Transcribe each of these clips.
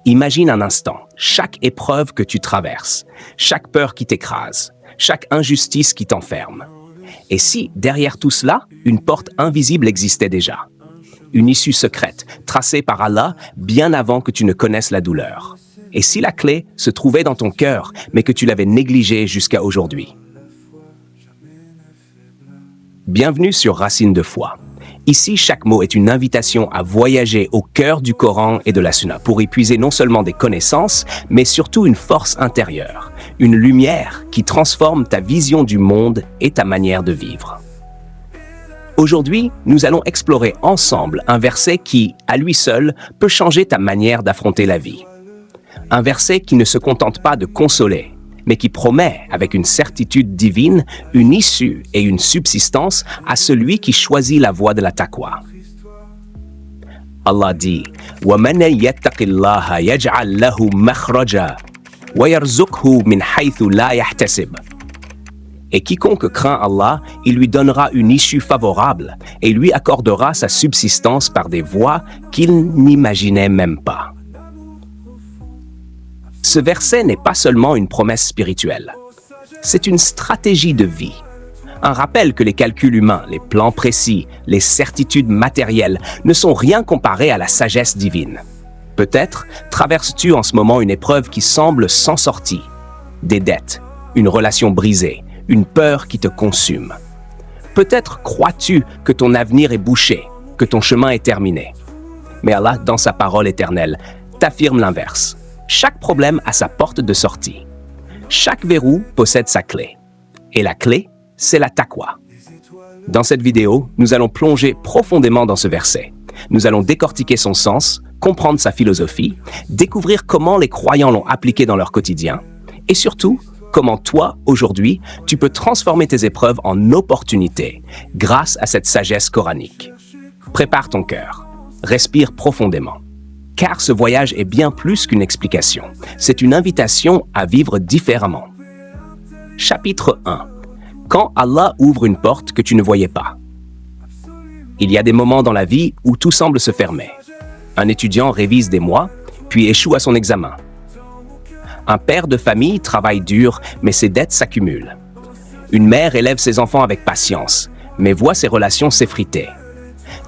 Imagine un instant, chaque épreuve que tu traverses, chaque peur qui t'écrase, chaque injustice qui t'enferme. Et si, derrière tout cela, une porte invisible existait déjà? Une issue secrète, tracée par Allah bien avant que tu ne connaisses la douleur. Et si la clé se trouvait dans ton cœur, mais que tu l'avais négligée jusqu'à aujourd'hui? Bienvenue sur Racine de foi. Ici, chaque mot est une invitation à voyager au cœur du Coran et de la Sunna pour y puiser non seulement des connaissances, mais surtout une force intérieure, une lumière qui transforme ta vision du monde et ta manière de vivre. Aujourd'hui, nous allons explorer ensemble un verset qui, à lui seul, peut changer ta manière d'affronter la vie. Un verset qui ne se contente pas de consoler, mais qui promet, avec une certitude divine, une issue et une subsistance à celui qui choisit la voie de la taqwa. Allah dit « وَمَنْ يَتَّقِ اللَّهَ يَجْعَلْ لَهُ مَخْرَجًا وَيَرْزُقْهُ مِنْ حَيْثُ لَا يَحْتَسِبُ » Et quiconque craint Allah, il lui donnera une issue favorable et lui accordera sa subsistance par des voies qu'il n'imaginait même pas. Ce verset n'est pas seulement une promesse spirituelle, c'est une stratégie de vie. Un rappel que les calculs humains, les plans précis, les certitudes matérielles ne sont rien comparés à la sagesse divine. Peut-être traverses-tu en ce moment une épreuve qui semble sans sortie. Des dettes, une relation brisée, une peur qui te consume. Peut-être crois-tu que ton avenir est bouché, que ton chemin est terminé. Mais Allah, dans sa parole éternelle, t'affirme l'inverse. Chaque problème a sa porte de sortie. Chaque verrou possède sa clé. Et la clé, c'est la taqwa. Dans cette vidéo, nous allons plonger profondément dans ce verset. Nous allons décortiquer son sens, comprendre sa philosophie, découvrir comment les croyants l'ont appliqué dans leur quotidien, et surtout, comment toi, aujourd'hui, tu peux transformer tes épreuves en opportunités grâce à cette sagesse coranique. Prépare ton cœur, respire profondément. Car ce voyage est bien plus qu'une explication. C'est une invitation à vivre différemment. Chapitre 1. Quand Allah ouvre une porte que tu ne voyais pas. Il y a des moments dans la vie où tout semble se fermer. Un étudiant révise des mois, puis échoue à son examen. Un père de famille travaille dur, mais ses dettes s'accumulent. Une mère élève ses enfants avec patience, mais voit ses relations s'effriter.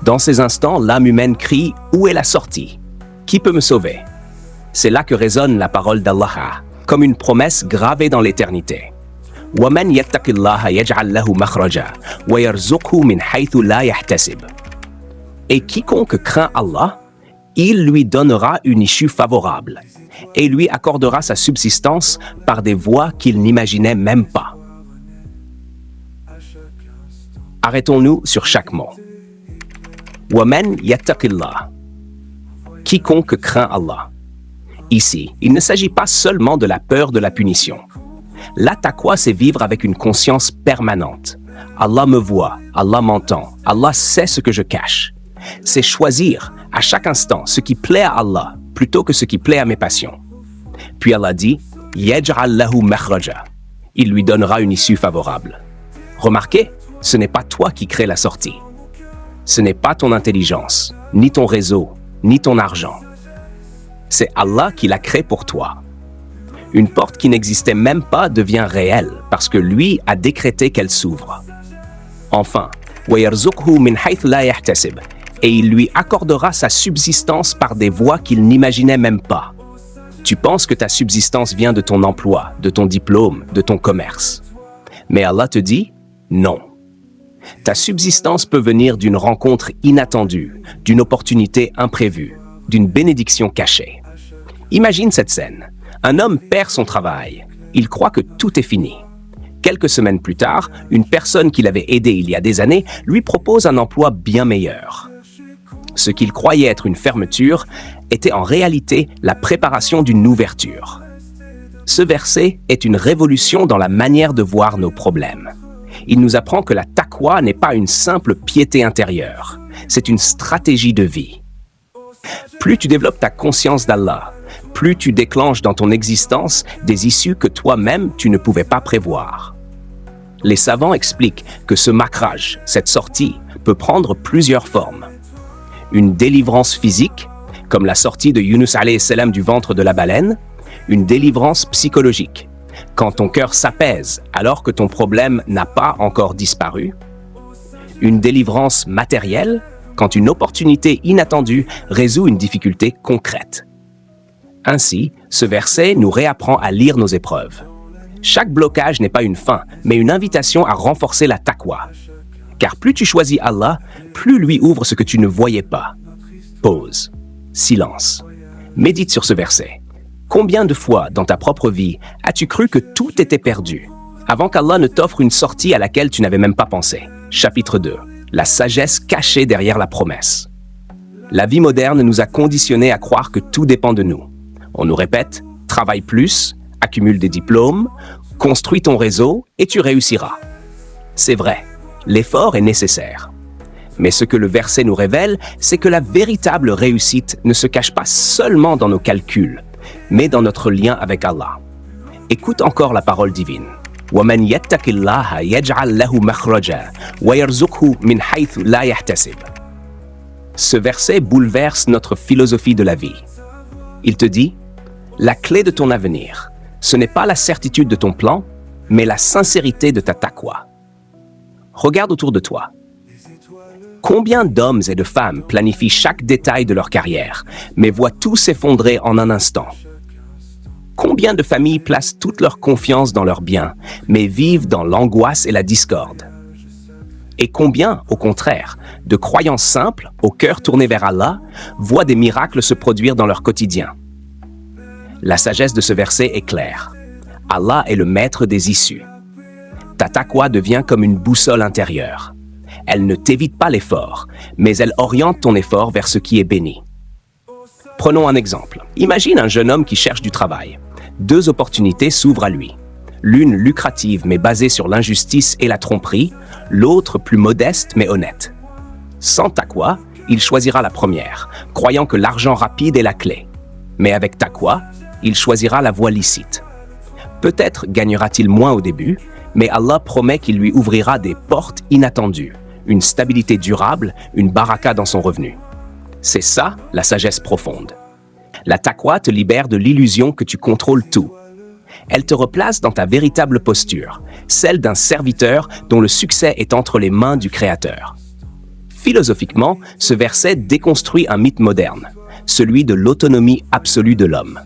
Dans ces instants, l'âme humaine crie « Où est la sortie ?» Qui peut me sauver? C'est là que résonne la parole d'Allah, comme une promesse gravée dans l'éternité. وَمَنْ يَتَّقِ اللَّهَ يَجْعَلْ لَهُ مَخْرَجًا وَيَرْزُقْهُ مِنْ حَيْثُ لَا يَحْتَسِبُ. Et quiconque craint Allah, il lui donnera une issue favorable et lui accordera sa subsistance par des voies qu'il n'imaginait même pas. Arrêtons-nous sur chaque mot. وَمَنْ يَتَّقِ اللَّهَ. Quiconque craint Allah. Ici, il ne s'agit pas seulement de la peur de la punition. La taqwa, c'est vivre avec une conscience permanente. Allah me voit, Allah m'entend, Allah sait ce que je cache. C'est choisir à chaque instant ce qui plaît à Allah plutôt que ce qui plaît à mes passions. Puis Allah dit « Yaj'al lahu makhraja » Il lui donnera une issue favorable. Remarquez, ce n'est pas toi qui crée la sortie. Ce n'est pas ton intelligence, ni ton réseau, ni ton argent. C'est Allah qui l'a créé pour toi. Une porte qui n'existait même pas devient réelle parce que lui a décrété qu'elle s'ouvre. Enfin, وَيَرْزُقْهُ مِنْ حَيْثُ لَا يَحْتَسِبُ. Et il lui accordera sa subsistance par des voies qu'il n'imaginait même pas. Tu penses que ta subsistance vient de ton emploi, de ton diplôme, de ton commerce. Mais Allah te dit non. Ta subsistance peut venir d'une rencontre inattendue, d'une opportunité imprévue, d'une bénédiction cachée. Imagine cette scène. Un homme perd son travail. Il croit que tout est fini. Quelques semaines plus tard, une personne qu'il avait aidée il y a des années lui propose un emploi bien meilleur. Ce qu'il croyait être une fermeture était en réalité la préparation d'une ouverture. Ce verset est une révolution dans la manière de voir nos problèmes. Il nous apprend que la taqwa n'est pas une simple piété intérieure, c'est une stratégie de vie. Plus tu développes ta conscience d'Allah, plus tu déclenches dans ton existence des issues que toi-même tu ne pouvais pas prévoir. Les savants expliquent que ce makhraj, cette sortie, peut prendre plusieurs formes. Une délivrance physique, comme la sortie de Yunus alayhi salam du ventre de la baleine, une délivrance psychologique, quand ton cœur s'apaise alors que ton problème n'a pas encore disparu, une délivrance matérielle, quand une opportunité inattendue résout une difficulté concrète. Ainsi, ce verset nous réapprend à lire nos épreuves. Chaque blocage n'est pas une fin, mais une invitation à renforcer la taqwa. Car plus tu choisis Allah, plus lui ouvre ce que tu ne voyais pas. Pause. Silence. Médite sur ce verset. Combien de fois dans ta propre vie as-tu cru que tout était perdu, avant qu'Allah ne t'offre une sortie à laquelle tu n'avais même pas pensé? Chapitre 2. La sagesse cachée derrière la promesse. La vie moderne nous a conditionnés à croire que tout dépend de nous. On nous répète, travaille plus, accumule des diplômes, construis ton réseau et tu réussiras. C'est vrai, l'effort est nécessaire. Mais ce que le verset nous révèle, c'est que la véritable réussite ne se cache pas seulement dans nos calculs, mais dans notre lien avec Allah. Écoute encore la parole divine. وَمَنْ يَتَّقِ اللَّهَ يَجْعَلْ لَهُ مَخْرَجًا وَيَرْزُقْهُ مِنْ حَيْثُ لَا يَحْتَسِبُ. Ce verset bouleverse notre philosophie de la vie. Il te dit, la clé de ton avenir, ce n'est pas la certitude de ton plan, mais la sincérité de ta taqwa. Regarde autour de toi. Combien d'hommes et de femmes planifient chaque détail de leur carrière, mais voient tout s'effondrer en un instant? Combien de familles placent toute leur confiance dans leurs biens, mais vivent dans l'angoisse et la discorde? Et combien, au contraire, de croyants simples, au cœur tourné vers Allah, voient des miracles se produire dans leur quotidien? La sagesse de ce verset est claire. Allah est le maître des issues. Ta taqwa devient comme une boussole intérieure. Elle ne t'évite pas l'effort, mais elle oriente ton effort vers ce qui est béni. Prenons un exemple. Imagine un jeune homme qui cherche du travail. 2 opportunités s'ouvrent à lui. L'une lucrative mais basée sur l'injustice et la tromperie, l'autre plus modeste mais honnête. Sans taqwa, il choisira la première, croyant que l'argent rapide est la clé. Mais avec taqwa, il choisira la voie licite. Peut-être gagnera-t-il moins au début, mais Allah promet qu'il lui ouvrira des portes inattendues, une stabilité durable, une baraka dans son revenu. C'est ça, la sagesse profonde. La taqwa te libère de l'illusion que tu contrôles tout. Elle te replace dans ta véritable posture, celle d'un serviteur dont le succès est entre les mains du Créateur. Philosophiquement, ce verset déconstruit un mythe moderne, celui de l'autonomie absolue de l'homme.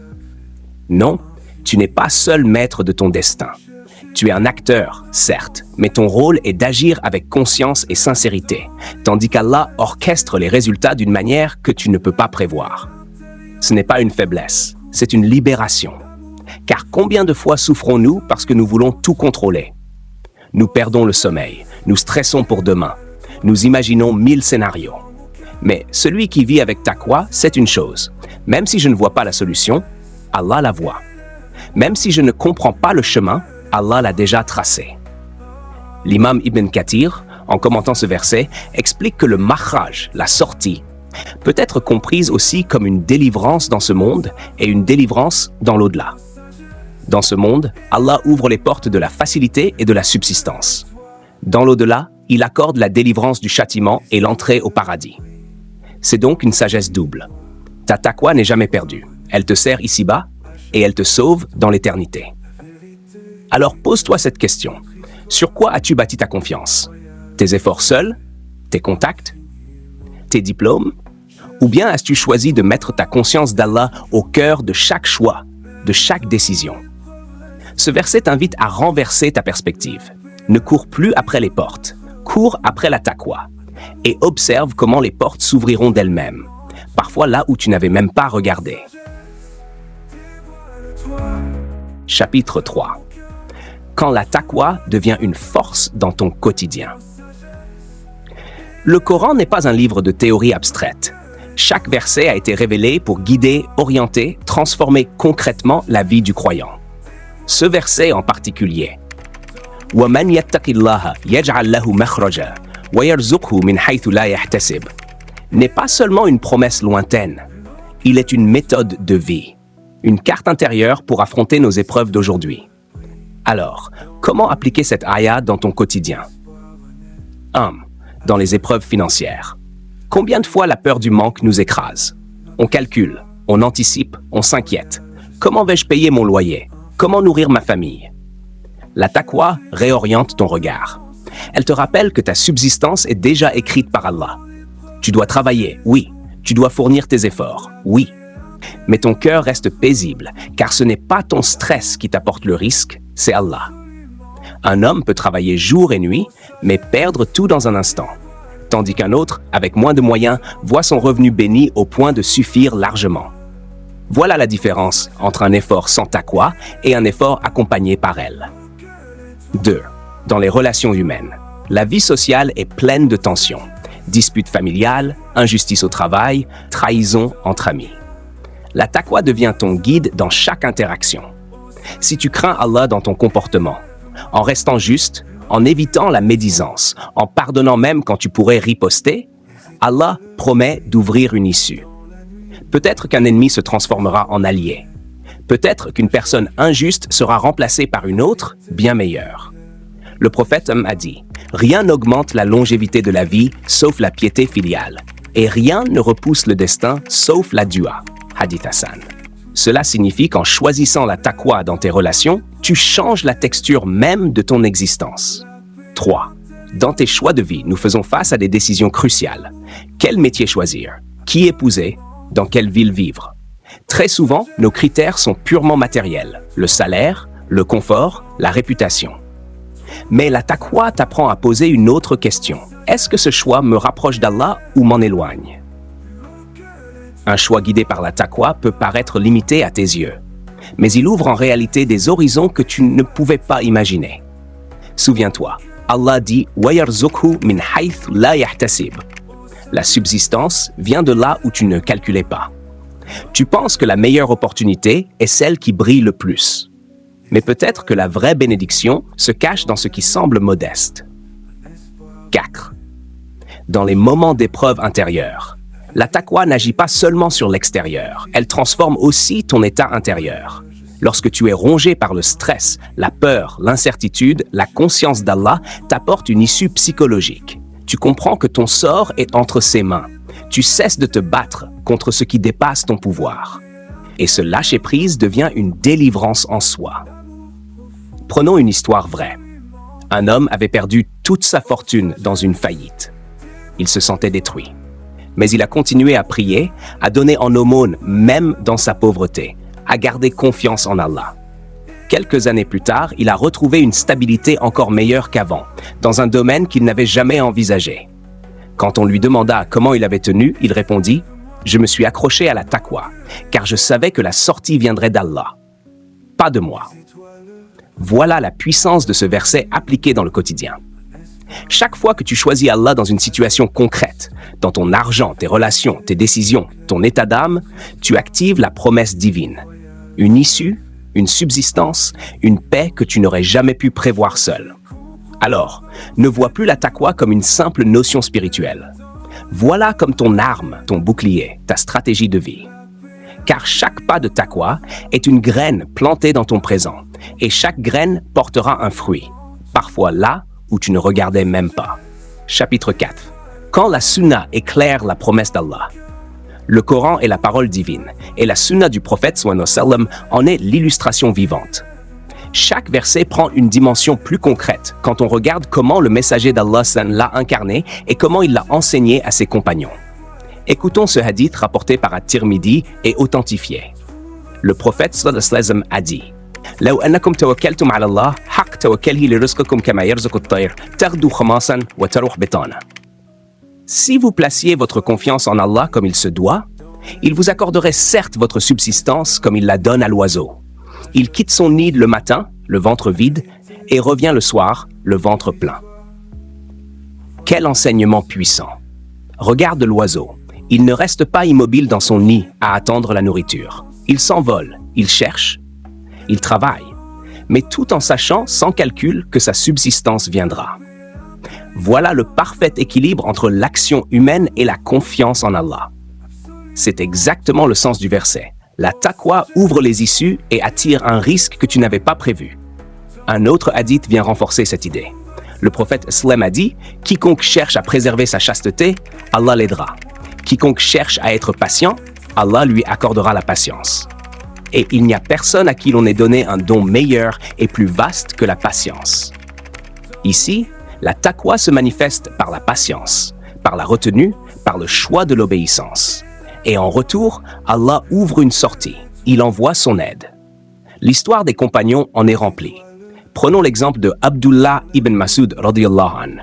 Non, tu n'es pas seul maître de ton destin. Tu es un acteur, certes, mais ton rôle est d'agir avec conscience et sincérité, tandis qu'Allah orchestre les résultats d'une manière que tu ne peux pas prévoir. Ce n'est pas une faiblesse, c'est une libération. Car combien de fois souffrons-nous parce que nous voulons tout contrôler? Nous perdons le sommeil, nous stressons pour demain, nous imaginons 1000 scénarios. Mais celui qui vit avec taqwa, c'est une chose. Même si je ne vois pas la solution, Allah la voit. Même si je ne comprends pas le chemin, Allah l'a déjà tracé. L'imam Ibn Kathir, en commentant ce verset, explique que le makhraj, la sortie, peut être comprise aussi comme une délivrance dans ce monde et une délivrance dans l'au-delà. Dans ce monde, Allah ouvre les portes de la facilité et de la subsistance. Dans l'au-delà, il accorde la délivrance du châtiment et l'entrée au paradis. C'est donc une sagesse double. Ta taqwa n'est jamais perdue. Elle te sert ici-bas et elle te sauve dans l'éternité. Alors pose-toi cette question. Sur quoi as-tu bâti ta confiance? Tes efforts seuls? Tes contacts? Tes diplômes? Ou bien as-tu choisi de mettre ta conscience d'Allah au cœur de chaque choix, de chaque décision? Ce verset t'invite à renverser ta perspective. Ne cours plus après les portes, cours après la taqwa et observe comment les portes s'ouvriront d'elles-mêmes, parfois là où tu n'avais même pas regardé. Chapitre 3. Quand la taqwa devient une force dans ton quotidien. Le Coran n'est pas un livre de théorie abstraite. Chaque verset a été révélé pour guider, orienter, transformer concrètement la vie du croyant. Ce verset en particulier, وَمَنْ يَتَّقِ اللَّهَ يَجْعَلْ لَهُ مَخْرَجًا وَيَرْزُقْهُ مِنْ حَيْثُ لَا يَحْتَسِبُ n'est pas seulement une promesse lointaine, il est une méthode de vie, une carte intérieure pour affronter nos épreuves d'aujourd'hui. Alors, comment appliquer cette ayah dans ton quotidien? 1. Dans les épreuves financières. Combien de fois la peur du manque nous écrase? On calcule, on anticipe, on s'inquiète. Comment vais-je payer mon loyer? Comment nourrir ma famille? La taqwa réoriente ton regard. Elle te rappelle que ta subsistance est déjà écrite par Allah. Tu dois travailler, oui. Tu dois fournir tes efforts, oui. Mais ton cœur reste paisible, car ce n'est pas ton stress qui t'apporte le risque, c'est Allah. Un homme peut travailler jour et nuit, mais perdre tout dans un instant. Tandis qu'un autre, avec moins de moyens, voit son revenu béni au point de suffire largement. Voilà la différence entre un effort sans taqwa et un effort accompagné par elle. 2. Dans les relations humaines, la vie sociale est pleine de tensions. Disputes familiales, injustice au travail, trahison entre amis. La taqwa devient ton guide dans chaque interaction. Si tu crains Allah dans ton comportement, en restant juste, en évitant la médisance, en pardonnant même quand tu pourrais riposter, Allah promet d'ouvrir une issue. Peut-être qu'un ennemi se transformera en allié. Peut-être qu'une personne injuste sera remplacée par une autre, bien meilleure. Le prophète a dit « Rien n'augmente la longévité de la vie sauf la piété filiale, et rien ne repousse le destin sauf la dua. » Hadith Hassan. Cela signifie qu'en choisissant la taqwa dans tes relations, tu changes la texture même de ton existence. 3. Dans tes choix de vie, nous faisons face à des décisions cruciales. Quel métier choisir? Qui épouser? Dans quelle ville vivre? Très souvent, nos critères sont purement matériels. Le salaire, le confort, la réputation. Mais la taqwa t'apprend à poser une autre question. Est-ce que ce choix me rapproche d'Allah ou m'en éloigne? Un choix guidé par la taqwa peut paraître limité à tes yeux, mais il ouvre en réalité des horizons que tu ne pouvais pas imaginer. Souviens-toi, Allah dit « وَيَرْزُقْهُ مِنْ حَيْثُ لَا يَحْتَسِبُ » La subsistance vient de là où tu ne calculais pas. Tu penses que la meilleure opportunité est celle qui brille le plus. Mais peut-être que la vraie bénédiction se cache dans ce qui semble modeste. 4. Dans les moments d'épreuve intérieure, la taqwa n'agit pas seulement sur l'extérieur, elle transforme aussi ton état intérieur. Lorsque tu es rongé par le stress, la peur, l'incertitude, la conscience d'Allah t'apporte une issue psychologique. Tu comprends que ton sort est entre ses mains. Tu cesses de te battre contre ce qui dépasse ton pouvoir. Et ce lâcher-prise devient une délivrance en soi. Prenons une histoire vraie. Un homme avait perdu toute sa fortune dans une faillite. Il se sentait détruit. Mais il a continué à prier, à donner en aumône même dans sa pauvreté, à garder confiance en Allah. Quelques années plus tard, il a retrouvé une stabilité encore meilleure qu'avant, dans un domaine qu'il n'avait jamais envisagé. Quand on lui demanda comment il avait tenu, il répondit « Je me suis accroché à la taqwa, car je savais que la sortie viendrait d'Allah, pas de moi. » Voilà la puissance de ce verset appliqué dans le quotidien. Chaque fois que tu choisis Allah dans une situation concrète, dans ton argent, tes relations, tes décisions, ton état d'âme, tu actives la promesse divine. Une issue, une subsistance, une paix que tu n'aurais jamais pu prévoir seul. Alors, ne vois plus la taqwa comme une simple notion spirituelle. Voilà comme ton arme, ton bouclier, ta stratégie de vie. Car chaque pas de taqwa est une graine plantée dans ton présent, et chaque graine portera un fruit, parfois là où tu ne regardais même pas. Chapitre 4. Quand la sunna éclaire la promesse d'Allah. Le Coran est la parole divine, et la sunna du prophète sallam en est l'illustration vivante. Chaque verset prend une dimension plus concrète quand on regarde comment le messager d'Allah l'a incarné et comment il l'a enseigné à ses compagnons. Écoutons ce hadith rapporté par At-Tirmidhi et authentifié. Le prophète sallam a dit لو أنكم توكلتم على الله حق توكله لرزقكم كما يرزق الطير تغدو خماصا وتروح بطانا. Si vous placiez votre confiance en Allah comme il se doit, il vous accorderait certes votre subsistance comme il la donne à l'oiseau. Il quitte son nid le matin, le ventre vide, et revient le soir, le ventre plein. Quel enseignement puissant! Regarde l'oiseau. Il ne reste pas immobile dans son nid à attendre la nourriture. Il s'envole, il cherche, il travaille, mais tout en sachant, sans calcul, que sa subsistance viendra. Voilà le parfait équilibre entre l'action humaine et la confiance en Allah. C'est exactement le sens du verset. La taqwa ouvre les issues et attire un risque que tu n'avais pas prévu. Un autre hadith vient renforcer cette idée. Le prophète sallam a dit « Quiconque cherche à préserver sa chasteté, Allah l'aidera. Quiconque cherche à être patient, Allah lui accordera la patience. Et il n'y a personne à qui l'on ait donné un don meilleur et plus vaste que la patience. Ici, la taqwa se manifeste par la patience, par la retenue, par le choix de l'obéissance. Et en retour, Allah ouvre une sortie. Il envoie son aide. L'histoire des compagnons en est remplie. Prenons l'exemple de Abdullah ibn Mas'ud radiyallahu anhu.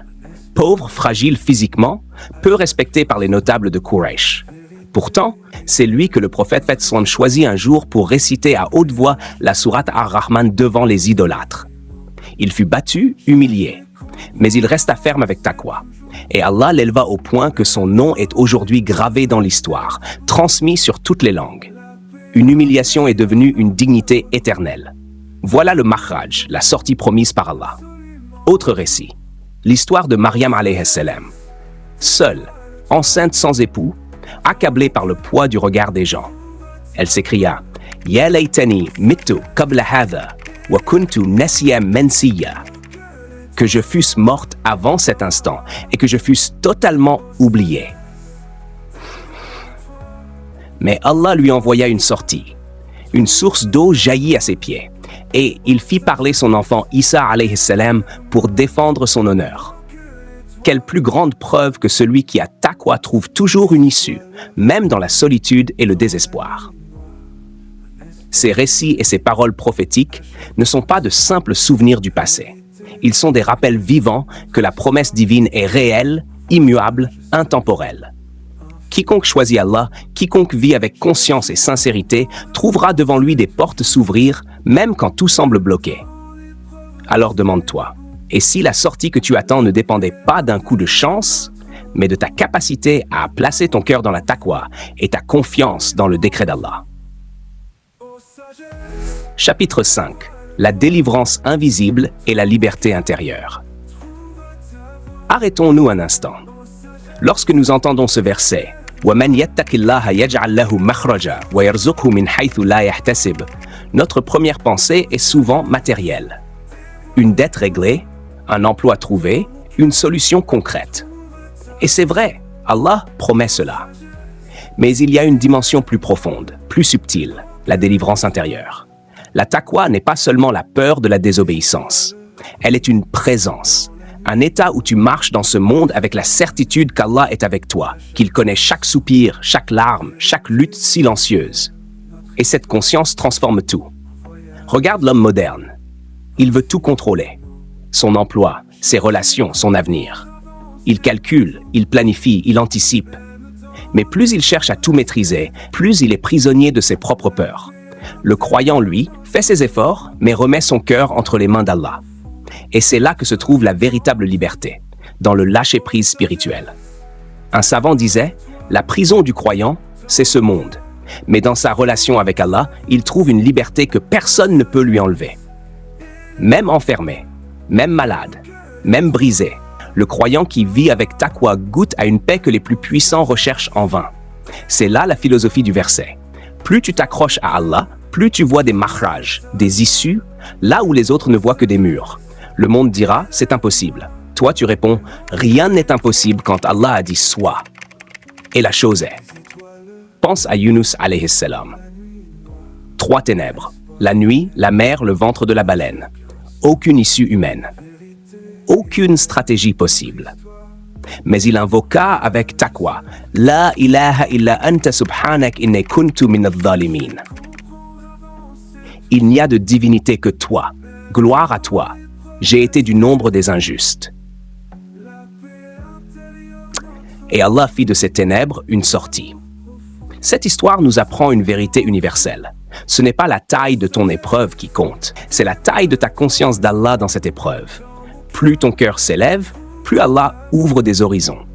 Pauvre, fragile physiquement, peu respecté par les notables de Quraysh. Pourtant, c'est lui que le prophète choisit un jour pour réciter à haute voix la sourate Ar-Rahman devant les idolâtres. Il fut battu, humilié, mais il resta ferme avec taqwa. Et Allah l'éleva au point que son nom est aujourd'hui gravé dans l'histoire, transmis sur toutes les langues. Une humiliation est devenue une dignité éternelle. Voilà le makhraj, la sortie promise par Allah. Autre récit, l'histoire de Maryam alayhi salam. Seule, enceinte sans époux, accablée par le poids du regard des gens. Elle s'écria « Ya laytani mittu qabla hadha wa kuntu nasiyan mansiya » que je fusse morte avant cet instant et que je fusse totalement oubliée. Mais Allah lui envoya une sortie. Une source d'eau jaillit à ses pieds et il fit parler son enfant Isa alayhi salam pour défendre son honneur. Quelle plus grande preuve que celui qui a taqwa trouve toujours une issue, même dans la solitude et le désespoir. Ces récits et ces paroles prophétiques ne sont pas de simples souvenirs du passé. Ils sont des rappels vivants que la promesse divine est réelle, immuable, intemporelle. Quiconque choisit Allah, quiconque vit avec conscience et sincérité, trouvera devant lui des portes s'ouvrir, même quand tout semble bloqué. Alors demande-toi, et si la sortie que tu attends ne dépendait pas d'un coup de chance, mais de ta capacité à placer ton cœur dans la taqwa et ta confiance dans le décret d'Allah. Chapitre 5. La délivrance invisible et la liberté intérieure. Arrêtons-nous un instant. Lorsque nous entendons ce verset, وَمَنْ يَتَّقِ اللَّهَ يَجْعَلْ لَهُ مَخْرَجًا وَيَرْزُقْهُ مِنْ حَيْثُ لَا يَحْتَسِبُ, notre première pensée est souvent matérielle. Une dette réglée, un emploi trouvé, une solution concrète. Et c'est vrai, Allah promet cela. Mais il y a une dimension plus profonde, plus subtile, la délivrance intérieure. La taqwa n'est pas seulement la peur de la désobéissance. Elle est une présence, un état où tu marches dans ce monde avec la certitude qu'Allah est avec toi, qu'il connaît chaque soupir, chaque larme, chaque lutte silencieuse. Et cette conscience transforme tout. Regarde l'homme moderne. Il veut tout contrôler. Son emploi, ses relations, son avenir. Il calcule, il planifie, il anticipe. Mais plus il cherche à tout maîtriser, plus il est prisonnier de ses propres peurs. Le croyant, lui, fait ses efforts, mais remet son cœur entre les mains d'Allah. Et c'est là que se trouve la véritable liberté, dans le lâcher-prise spirituel. Un savant disait, la prison du croyant, c'est ce monde. Mais dans sa relation avec Allah, il trouve une liberté que personne ne peut lui enlever. Même enfermé, même malade, même brisé, le croyant qui vit avec taqwa goûte à une paix que les plus puissants recherchent en vain. C'est là la philosophie du verset. Plus tu t'accroches à Allah, plus tu vois des makhraj, des issues, là où les autres ne voient que des murs. Le monde dira, c'est impossible. Toi, tu réponds, rien n'est impossible quand Allah a dit soit. Et la chose est. Pense à Yunus alayhi salam. 3 ténèbres, la nuit, la mer, le ventre de la baleine. Aucune issue humaine. Aucune stratégie possible. Mais il invoqua avec taqwa, La ilaha illa anta subhanak inni kuntu min adh-dhalimin. Il n'y a de divinité que toi. Gloire à toi. J'ai été du nombre des injustes. Et Allah fit de ces ténèbres une sortie. Cette histoire nous apprend une vérité universelle. Ce n'est pas la taille de ton épreuve qui compte, c'est la taille de ta conscience d'Allah dans cette épreuve. Plus ton cœur s'élève, plus Allah ouvre des horizons.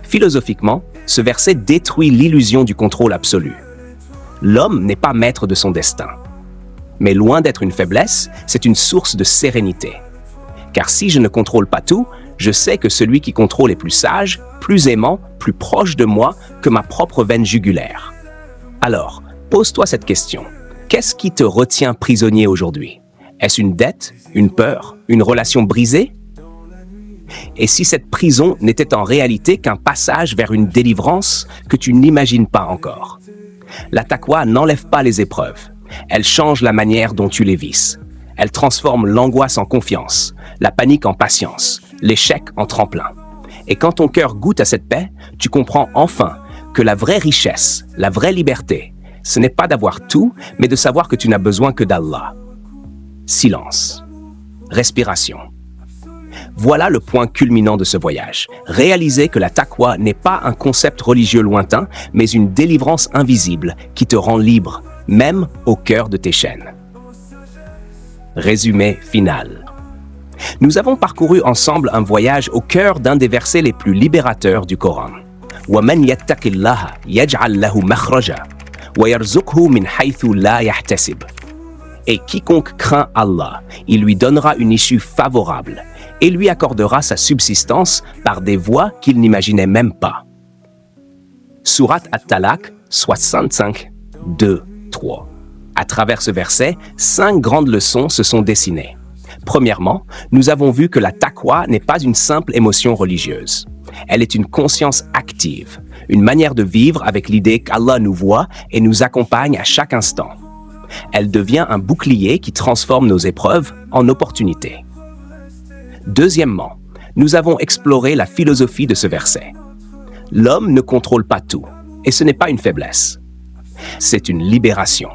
Philosophiquement, ce verset détruit l'illusion du contrôle absolu. L'homme n'est pas maître de son destin. Mais loin d'être une faiblesse, c'est une source de sérénité. Car si je ne contrôle pas tout, je sais que celui qui contrôle est plus sage, plus aimant, plus proche de moi que ma propre veine jugulaire. Alors, pose-toi cette question. Qu'est-ce qui te retient prisonnier aujourd'hui? Est-ce une dette, une peur, une relation brisée? Et si cette prison n'était en réalité qu'un passage vers une délivrance que tu n'imagines pas encore? La taqwa n'enlève pas les épreuves. Elle change la manière dont tu les vis. Elle transforme l'angoisse en confiance, la panique en patience, l'échec en tremplin. Et quand ton cœur goûte à cette paix, tu comprends enfin que la vraie richesse, la vraie liberté, ce n'est pas d'avoir tout, mais de savoir que tu n'as besoin que d'Allah. Silence. Respiration. Voilà le point culminant de ce voyage. Réaliser que la taqwa n'est pas un concept religieux lointain, mais une délivrance invisible qui te rend libre, même au cœur de tes chaînes. Résumé final. Nous avons parcouru ensemble un voyage au cœur d'un des versets les plus libérateurs du Coran. وَمَنْ يَتَّقِ اللَّهَ يَجْعَلْ لَهُ مَخْرَجًا وَيَرْزُقْهُ مِنْ حَيْثُ لَا يَحْتَسِبُ. Et quiconque craint Allah, il lui donnera une issue favorable et lui accordera sa subsistance par des voies qu'il n'imaginait même pas. Surat At-Talaq 65, 2, 3. À travers ce verset, 5 grandes leçons se sont dessinées. Premièrement, nous avons vu que la taqwa n'est pas une simple émotion religieuse. Elle est une conscience active, une manière de vivre avec l'idée qu'Allah nous voit et nous accompagne à chaque instant. Elle devient un bouclier qui transforme nos épreuves en opportunités. Deuxièmement, nous avons exploré la philosophie de ce verset. L'homme ne contrôle pas tout, et ce n'est pas une faiblesse. C'est une libération.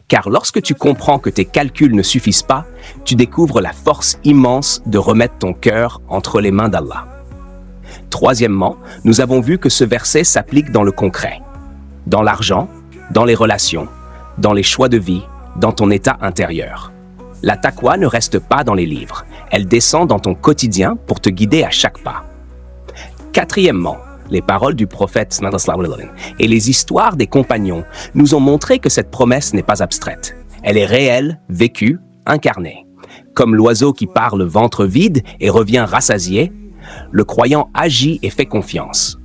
Car lorsque tu comprends que tes calculs ne suffisent pas, tu découvres la force immense de remettre ton cœur entre les mains d'Allah. Troisièmement, nous avons vu que ce verset s'applique dans le concret, dans l'argent, dans les relations, dans les choix de vie, dans ton état intérieur. La taqwa ne reste pas dans les livres, elle descend dans ton quotidien pour te guider à chaque pas. Quatrièmement, les paroles du prophète et les histoires des compagnons nous ont montré que cette promesse n'est pas abstraite. Elle est réelle, vécue, incarnée. Comme l'oiseau qui part le ventre vide et revient rassasié, le croyant agit et fait confiance.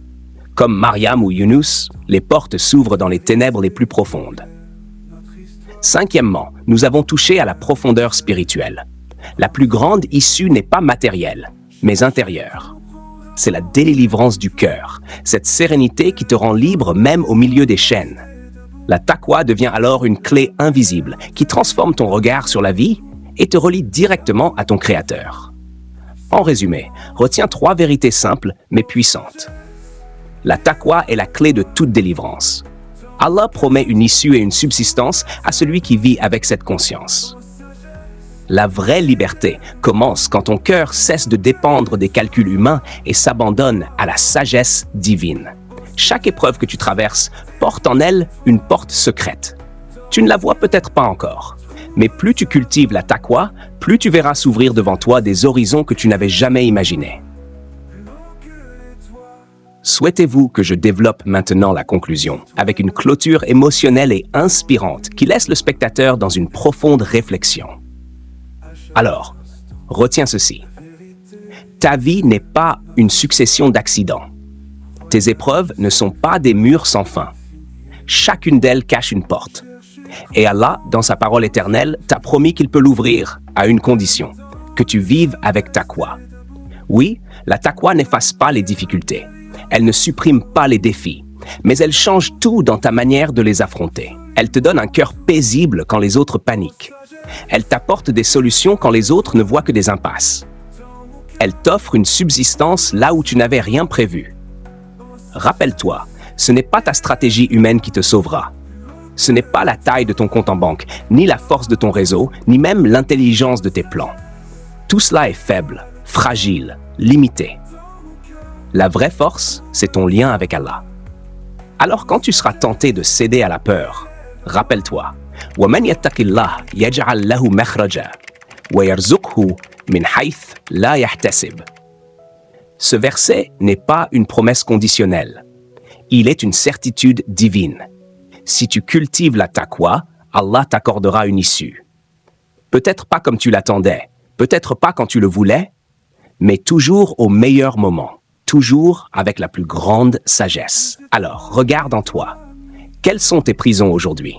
Comme Mariam ou Yunus, les portes s'ouvrent dans les ténèbres les plus profondes. Cinquièmement, nous avons touché à la profondeur spirituelle. La plus grande issue n'est pas matérielle, mais intérieure. C'est la délivrance du cœur, cette sérénité qui te rend libre même au milieu des chaînes. La taqwa devient alors une clé invisible qui transforme ton regard sur la vie et te relie directement à ton Créateur. En résumé, retiens 3 vérités simples mais puissantes. La taqwa est la clé de toute délivrance. Allah promet une issue et une subsistance à celui qui vit avec cette conscience. La vraie liberté commence quand ton cœur cesse de dépendre des calculs humains et s'abandonne à la sagesse divine. Chaque épreuve que tu traverses porte en elle une porte secrète. Tu ne la vois peut-être pas encore, mais plus tu cultives la taqwa, plus tu verras s'ouvrir devant toi des horizons que tu n'avais jamais imaginés. Souhaitez-vous que je développe maintenant la conclusion, avec une clôture émotionnelle et inspirante qui laisse le spectateur dans une profonde réflexion? Alors, retiens ceci. Ta vie n'est pas une succession d'accidents. Tes épreuves ne sont pas des murs sans fin. Chacune d'elles cache une porte. Et Allah, dans sa parole éternelle, t'a promis qu'il peut l'ouvrir à une condition, que tu vives avec taqwa. Oui, la taqwa n'efface pas les difficultés. Elle ne supprime pas les défis, mais elle change tout dans ta manière de les affronter. Elle te donne un cœur paisible quand les autres paniquent. Elle t'apporte des solutions quand les autres ne voient que des impasses. Elle t'offre une subsistance là où tu n'avais rien prévu. Rappelle-toi, ce n'est pas ta stratégie humaine qui te sauvera. Ce n'est pas la taille de ton compte en banque, ni la force de ton réseau, ni même l'intelligence de tes plans. Tout cela est faible, fragile, limité. La vraie force, c'est ton lien avec Allah. Alors quand tu seras tenté de céder à la peur, rappelle-toi, وَمَنْ يَتَّقِ اللَّهَ يَجْعَلْ لَهُ مَخْرَجًا وَيَرْزُقْهُ مِنْ حَيْثُ لَا يَحْتَسِبُ. Ce verset n'est pas une promesse conditionnelle. Il est une certitude divine. Si tu cultives la taqwa, Allah t'accordera une issue. Peut-être pas comme tu l'attendais, peut-être pas quand tu le voulais, mais toujours au meilleur moment, toujours avec la plus grande sagesse. Alors, regarde en toi. Quelles sont tes prisons aujourd'hui?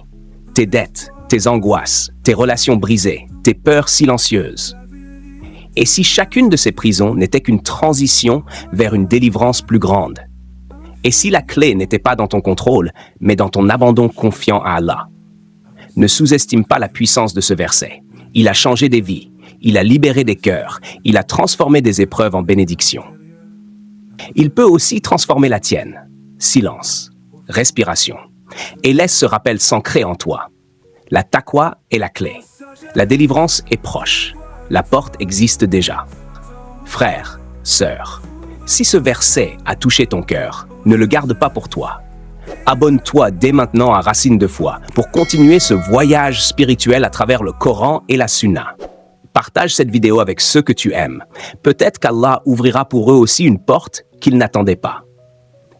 Tes dettes, tes angoisses, tes relations brisées, tes peurs silencieuses. Et si chacune de ces prisons n'était qu'une transition vers une délivrance plus grande? Et si la clé n'était pas dans ton contrôle, mais dans ton abandon confiant à Allah? Ne sous-estime pas la puissance de ce verset. Il a changé des vies, il a libéré des cœurs, il a transformé des épreuves en bénédictions. Il peut aussi transformer la tienne. Silence, respiration, et laisse ce rappel s'ancrer en toi. La taqwa est la clé. La délivrance est proche. La porte existe déjà. Frère, sœur, si ce verset a touché ton cœur, ne le garde pas pour toi. Abonne-toi dès maintenant à Racine de foi pour continuer ce voyage spirituel à travers le Coran et la Sunna. Partage cette vidéo avec ceux que tu aimes. Peut-être qu'Allah ouvrira pour eux aussi une porte qu'ils n'attendaient pas.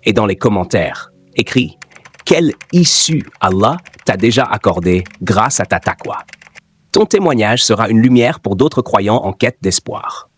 Et dans les commentaires, écris « Quelle issue Allah t'a déjà accordée grâce à ta taqwa ?» Ton témoignage sera une lumière pour d'autres croyants en quête d'espoir.